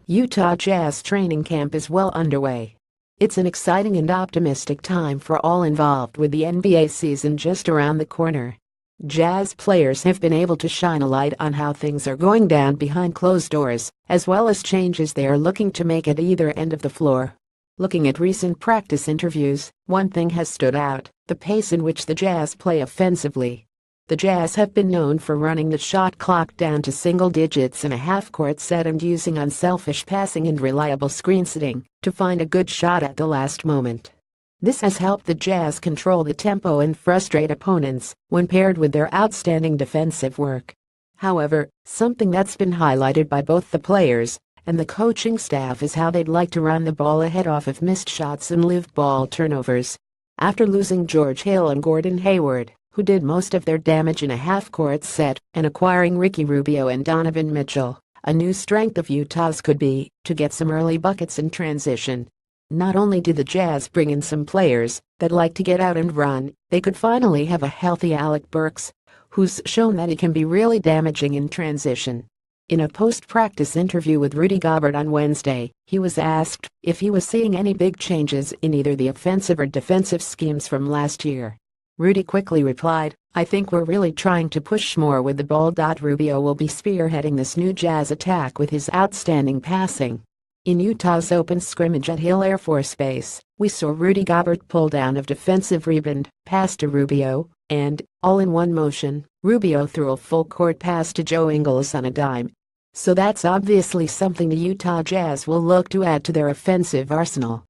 Utah Jazz training camp is well underway. It's an exciting and optimistic time for all involved with the NBA season just around the corner. Jazz players have been able to shine a light on how things are going down behind closed doors, as well as changes they are looking to make at either end of the floor. Looking at recent practice interviews, one thing has stood out: the pace in which the Jazz play offensively. The Jazz have been known for running the shot clock down to single digits in a half-court set and using unselfish passing and reliable screen setting to find a good shot at the last moment. This has helped the Jazz control the tempo and frustrate opponents when paired with their outstanding defensive work. However, something that's been highlighted by both the players and the coaching staff is how they'd like to run the ball ahead off of missed shots and live ball turnovers. After losing George Hill and Gordon Hayward, who did most of their damage in a half-court set, and acquiring Ricky Rubio and Donovan Mitchell, a new strength of Utah's could be to get some early buckets in transition. Not only do the Jazz bring in some players that like to get out and run, they could finally have a healthy Alec Burks, who's shown that he can be really damaging in transition. In a post-practice interview with Rudy Gobert on Wednesday, he was asked if he was seeing any big changes in either the offensive or defensive schemes from last year. Rudy quickly replied, "I think we're really trying to push more with the ball. Rubio will be spearheading this new Jazz attack with his outstanding passing." In Utah's open scrimmage at Hill Air Force Base, we saw Rudy Gobert pull down a defensive rebound, pass to Rubio, and, all in one motion, Rubio threw a full-court pass to Joe Ingles on a dime. So that's obviously something the Utah Jazz will look to add to their offensive arsenal.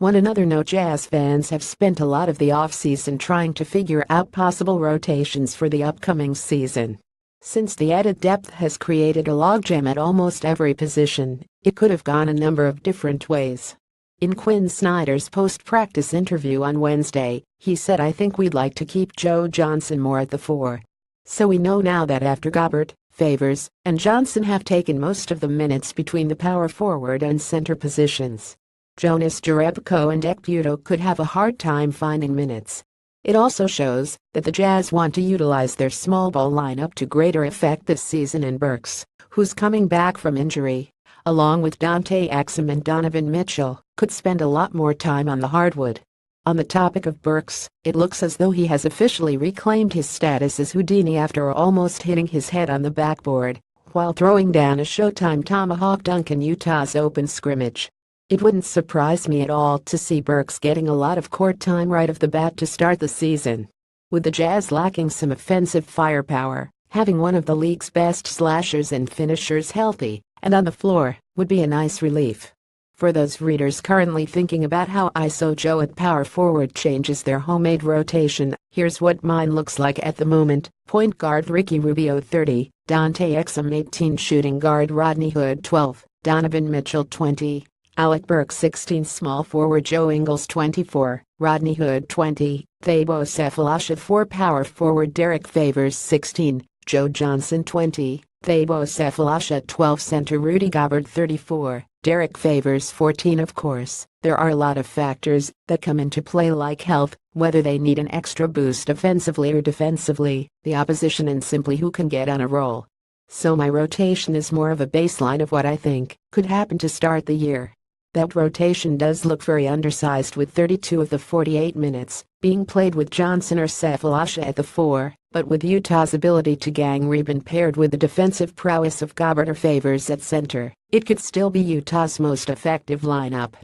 On another note, Jazz fans have spent a lot of the offseason trying to figure out possible rotations for the upcoming season. Since the added depth has created a logjam at almost every position, it could have gone a number of different ways. In Quinn Snyder's post-practice interview on Wednesday, he said, "I think we'd like to keep Joe Johnson more at the 4. So we know now that after Gobert, Favors, and Johnson have taken most of the minutes between the power forward and center positions, Jonas Jerebko and Ekputo could have a hard time finding minutes." It also shows that the Jazz want to utilize their small ball lineup to greater effect this season, and Burks, who's coming back from injury, along with Dante Exum and Donovan Mitchell, could spend a lot more time on the hardwood. On the topic of Burks, it looks as though he has officially reclaimed his status as Houdini after almost hitting his head on the backboard while throwing down a Showtime tomahawk dunk in Utah's open scrimmage. It wouldn't surprise me at all to see Burks getting a lot of court time right off the bat to start the season. With the Jazz lacking some offensive firepower, having one of the league's best slashers and finishers healthy and on the floor would be a nice relief. For those readers currently thinking about how ISO Joe at power forward changes their homemade rotation, here's what mine looks like at the moment. Point guard Ricky Rubio 30, Dante Exum 18, shooting guard Rodney Hood 12, Donovan Mitchell 20, Alec Burks 16, small forward Joe Ingles 24, Rodney Hood 20, Thabo Sefolosha 4, power forward Derek Favors 16, Joe Johnson 20, Thabo Sefolosha 12, center Rudy Gobert 34, Derek Favors 14. Of course, there are a lot of factors that come into play, like health, whether they need an extra boost offensively or defensively, the opposition, and simply who can get on a roll. So my rotation is more of a baseline of what I think could happen to start the year. That rotation does look very undersized, with 32 of the 48 minutes being played with Johnson or Sefolosha at the 4, but with Utah's ability to gang rebound paired with the defensive prowess of Gobert or Favors at center, it could still be Utah's most effective lineup.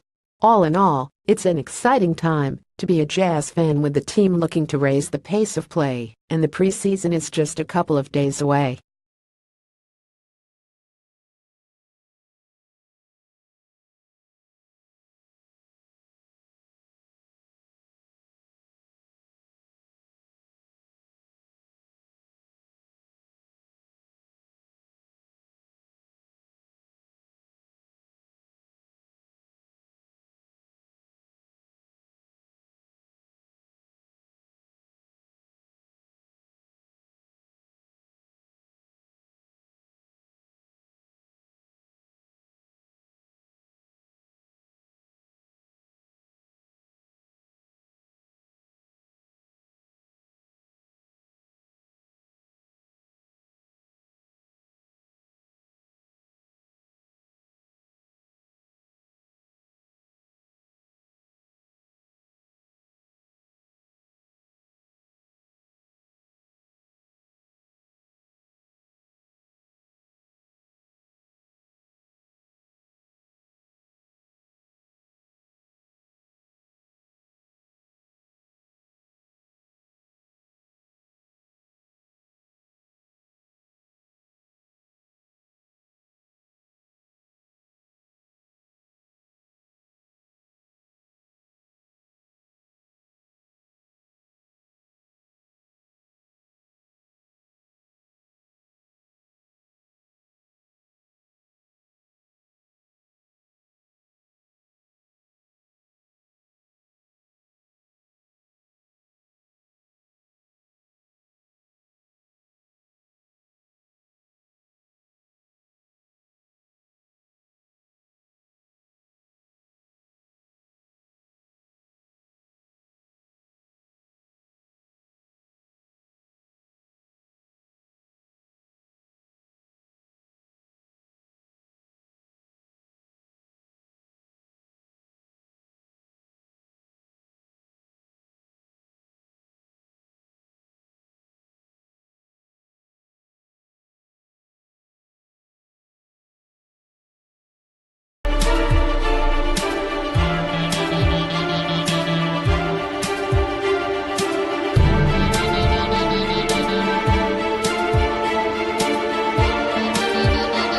All in all, it's an exciting time to be a Jazz fan, with the team looking to raise the pace of play, and the preseason is just a couple of days away.